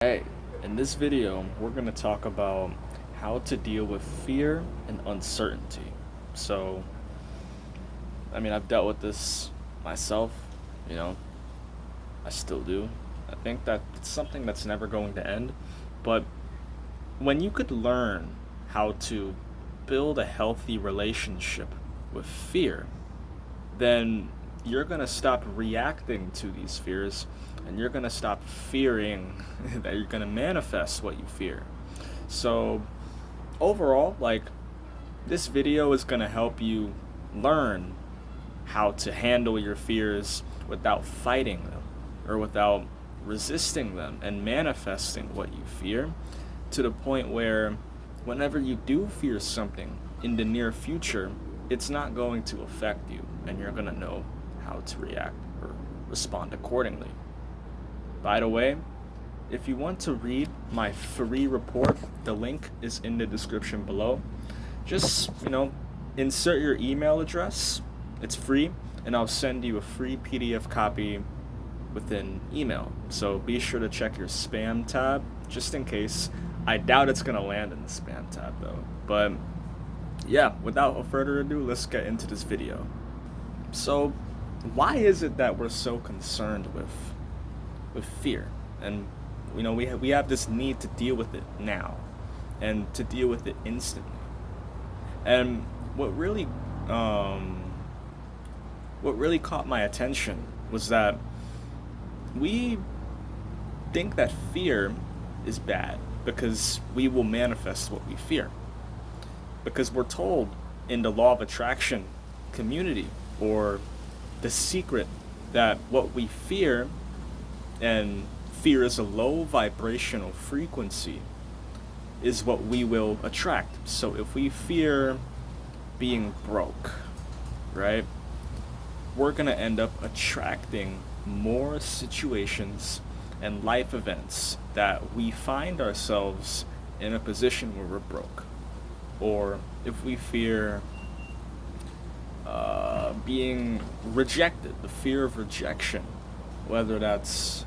Hey, in this video, we're going to talk about how to deal with fear and uncertainty. So, I've dealt with this myself, you know, I still do. I think that it's something that's never going to end. But when you could learn how to build a healthy relationship with fear, then you're going to stop reacting to these fears and you're going to stop fearing that you're going to manifest what you fear. So, overall, this video is going to help you learn how to handle your fears without fighting them or without resisting them and manifesting what you fear to the point where whenever you do fear something in the near future, it's not going to affect you and you're going to know how to react or respond accordingly. By the way, if you want to read my free report, the link is in the description below. Just, insert your email address. It's free, and I'll send you a free PDF copy within email. So be sure to check your spam tab just in case. I doubt it's going to land in the spam tab though. But yeah, without further ado, let's get into this video. So, why is it that we're so concerned with fear? And we have this need to deal with it now and to deal with it instantly. And what really caught my attention was that we think that fear is bad because we will manifest what we fear. Because we're told in the law of attraction community or the secret that what we fear, and fear is a low vibrational frequency, is what we will attract. So if we fear being broke, right, we're going to end up attracting more situations and life events that we find ourselves in a position where we're broke. Or if we fear being rejected, the fear of rejection, whether that's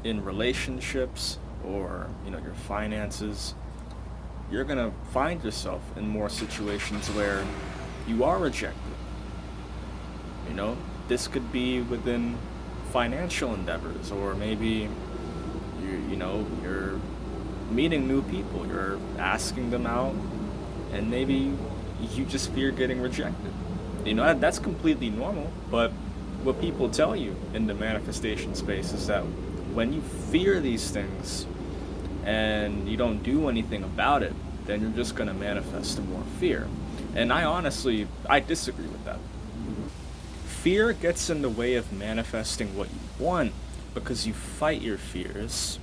in relationships or your finances, you're gonna find yourself in more situations where you are rejected. This could be within financial endeavors, or maybe you're meeting new people, you're asking them out, and maybe you just fear getting rejected. That's completely normal, but what people tell you in the manifestation space is that when you fear these things and you don't do anything about it, then you're just going to manifest more fear. And I disagree with that. Fear gets in the way of manifesting what you want because you fight your fears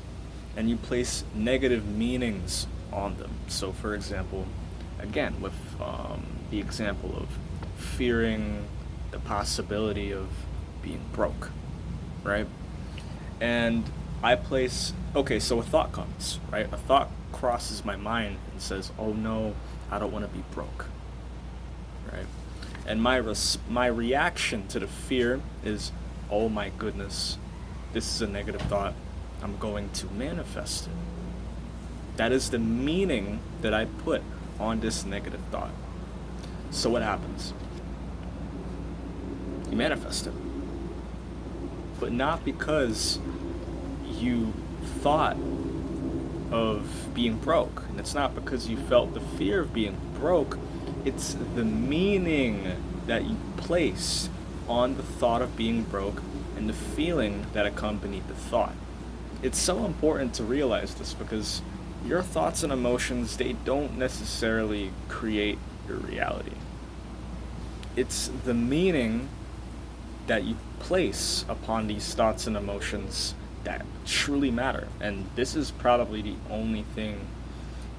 and you place negative meanings on them. So, for example, again, with the example of fearing the possibility of being broke, right? And so a thought comes, right? A thought crosses my mind and says, oh no, I don't want to be broke, right? And my reaction to the fear is, oh my goodness, this is a negative thought, I'm going to manifest it. That is the meaning that I put on this negative thought. So what happens? You manifest it. But not because you thought of being broke. And it's not because you felt the fear of being broke. It's the meaning that you placed on the thought of being broke and the feeling that accompanied the thought. It's so important to realize this because your thoughts and emotions, they don't necessarily create your reality. It's the meaning that you place upon these thoughts and emotions that truly matter. And this is probably the only thing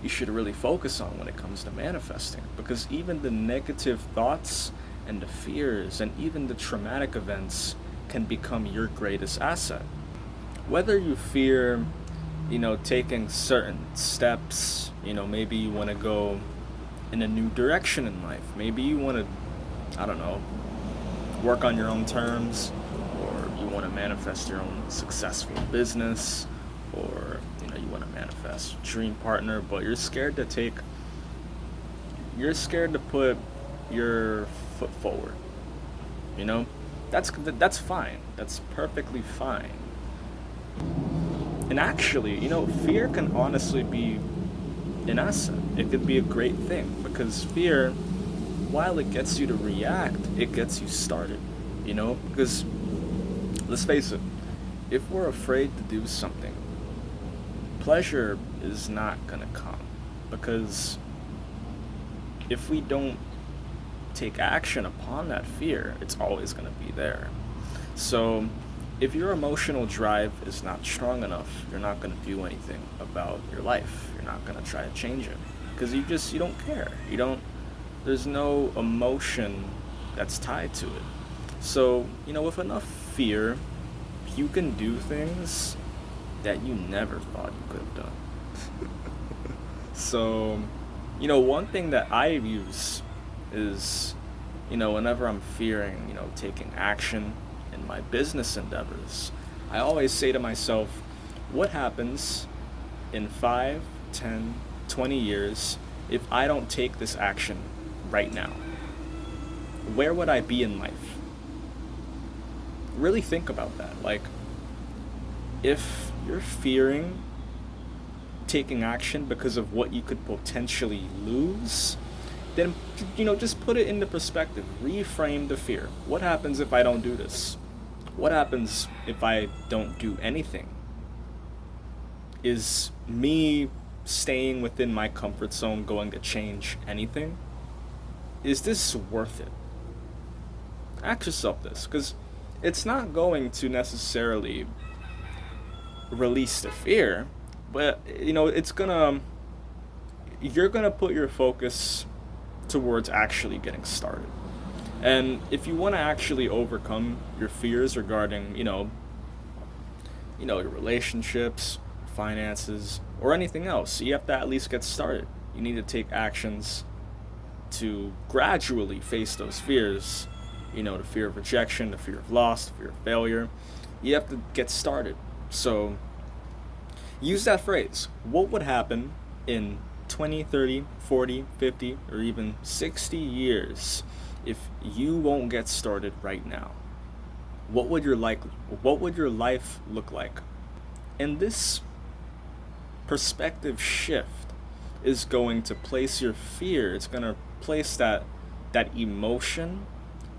you should really focus on when it comes to manifesting, because even the negative thoughts and the fears and even the traumatic events can become your greatest asset. Whether you fear, taking certain steps, maybe you want to go in a new direction in life. Maybe you want to, work on your own terms, or you want to manifest your own successful business, or you want to manifest a dream partner, but you're scared to put your foot forward. You know, that's fine. That's perfectly fine. And actually, fear can honestly be an asset. It could be a great thing because fear, while it gets you to react, it gets you started. Because let's face it, if we're afraid to do something, pleasure is not gonna come because if we don't take action upon that fear, it's always gonna be there. So, if your emotional drive is not strong enough, you're not going to do anything about your life. You're not going to try to change it because you don't care. There's no emotion that's tied to it. So, with enough fear, you can do things that you never thought you could have done. So, one thing that I use is, whenever I'm fearing, taking action in my business endeavors, I always say to myself, what happens in 5, 10, 20 years if I don't take this action right now? Where would I be in life? Really think about that. Like, if you're fearing taking action because of what you could potentially lose, then just put it into perspective. Reframe the fear. What happens if I don't do this? What happens if I don't do anything? Is me staying within my comfort zone going to change anything? Is this worth it? Ask yourself this, because it's not going to necessarily release the fear, but you're gonna put your focus towards actually getting started. And if you want to actually overcome your fears regarding, your relationships, finances, or anything else, you have to at least get started. You need to take actions to gradually face those fears, the fear of rejection, the fear of loss, the fear of failure. You have to get started. So use that phrase. What would happen in 20, 30, 40, 50, or even 60 years if you won't get started right now? What would your life look like? And this perspective shift is going to place your fear, it's going to place that emotion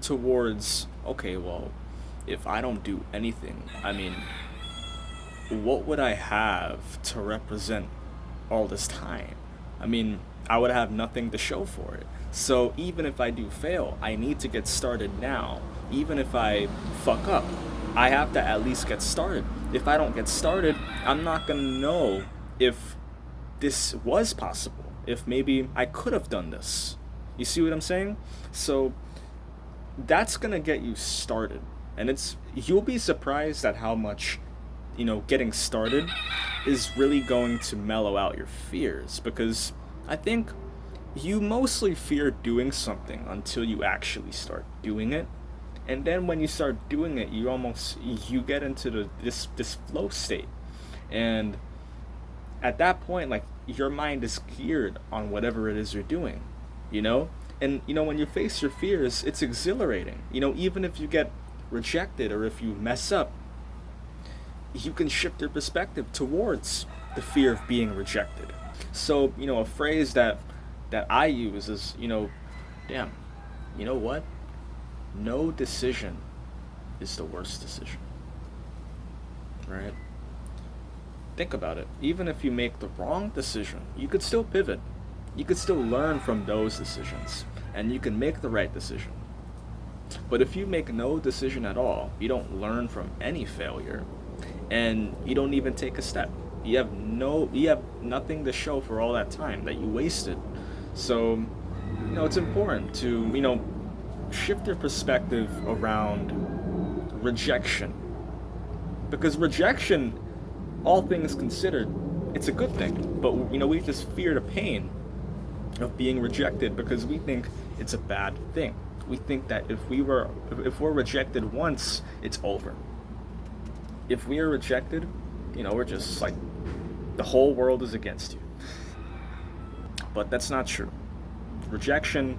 towards, okay, well, if I don't do anything, what would I have to represent all this time? I would have nothing to show for it. So even if I do fail, I need to get started now. Even if I fuck up, I have to at least get started. If I don't get started, I'm not gonna know if this was possible. If maybe I could have done this. You see what I'm saying? So that's gonna get you started. And you'll be surprised at how much, getting started is really going to mellow out your fears, because I think you mostly fear doing something until you actually start doing it. And then when you start doing it, you get into this flow state. And at that point, like, your mind is geared on whatever it is you're doing, And when you face your fears, it's exhilarating. Even if you get rejected or if you mess up, you can shift your perspective towards the fear of being rejected. So, a phrase that I use is, damn, you know what? No decision is the worst decision. Right? Think about it. Even if you make the wrong decision, you could still pivot. You could still learn from those decisions, and you can make the right decision. But if you make no decision at all, you don't learn from any failure, and you don't even take a step. You have nothing to show for all that time that you wasted. So, it's important to, shift your perspective around rejection. Because rejection, all things considered, it's a good thing. But, we just fear the pain of being rejected because we think it's a bad thing. We think that if we're rejected once, it's over. If we are rejected, we're just like the whole world is against you. But that's not true. Rejection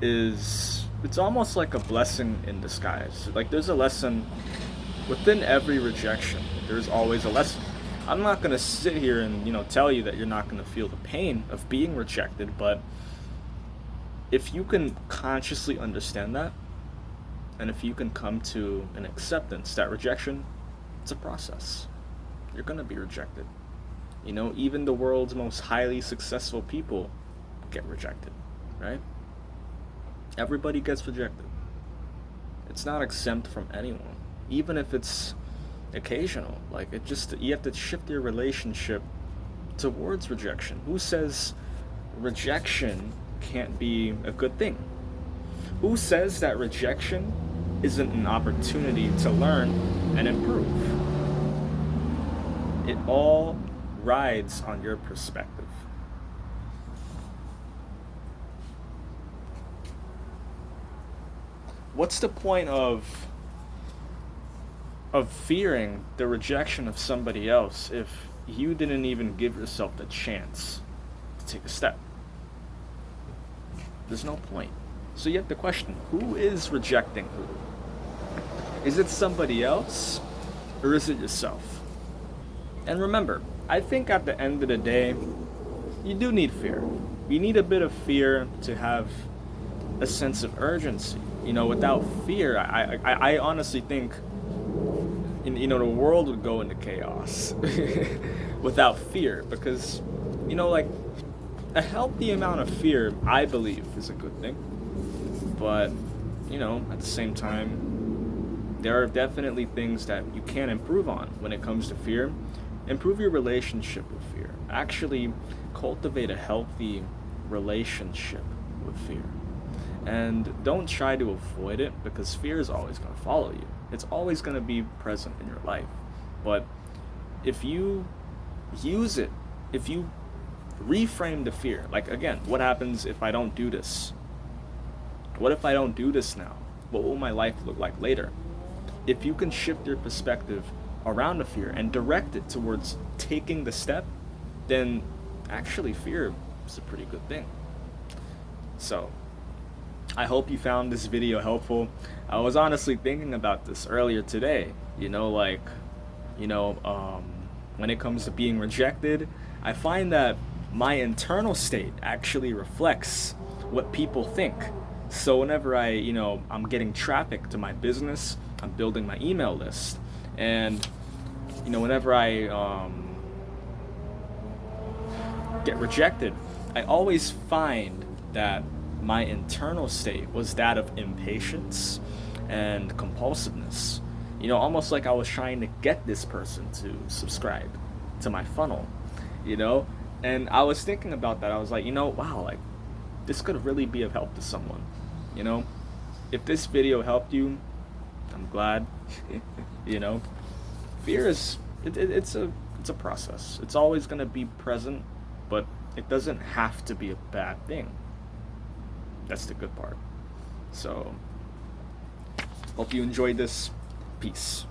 it's almost like a blessing in disguise. Like there's a lesson within every rejection. There's always a lesson. I'm not going to sit here and, tell you that you're not going to feel the pain of being rejected, but if you can consciously understand that, and if you can come to an acceptance that rejection, it's a process. You're going to be rejected. Even the world's most highly successful people get rejected, right? Everybody gets rejected. It's not exempt from anyone, even if it's occasional. Like you have to shift your relationship towards rejection. Who says rejection can't be a good thing? Who says that rejection isn't an opportunity to learn and improve? It all rides on your perspective. What's the point of fearing the rejection of somebody else if you didn't even give yourself the chance to take a step? There's no point. So you have to question, who is rejecting who? Is it somebody else or is it yourself? And remember, I think at the end of the day, you do need fear. You need a bit of fear to have a sense of urgency. Without fear, I honestly think, the world would go into chaos without fear, because, like, a healthy amount of fear, I believe, is a good thing. But, at the same time, there are definitely things that you can improve on when it comes to fear. Improve your relationship with fear. Actually cultivate a healthy relationship with fear. And don't try to avoid it, because fear is always going to follow you. It's always going to be present in your life. But if you use it, if you reframe the fear, like, again, what happens if I don't do this? What if I don't do this now? What will my life look like later? If you can shift your perspective around the fear and direct it towards taking the step, then actually fear is a pretty good thing. So I hope you found this video helpful. I was honestly thinking about this earlier today. When it comes to being rejected, I find that my internal state actually reflects what people think. So whenever I'm getting traffic to my business, I'm building my email list, and whenever I get rejected, I always find that my internal state was that of impatience and compulsiveness. Almost like I was trying to get this person to subscribe to my funnel, And I was thinking about that. I was like, wow, like, this could really be of help to someone. If this video helped you, I'm glad. Fear is, it's a process. It's always going to be present, but it doesn't have to be a bad thing. That's the good part. So, hope you enjoyed this. Peace.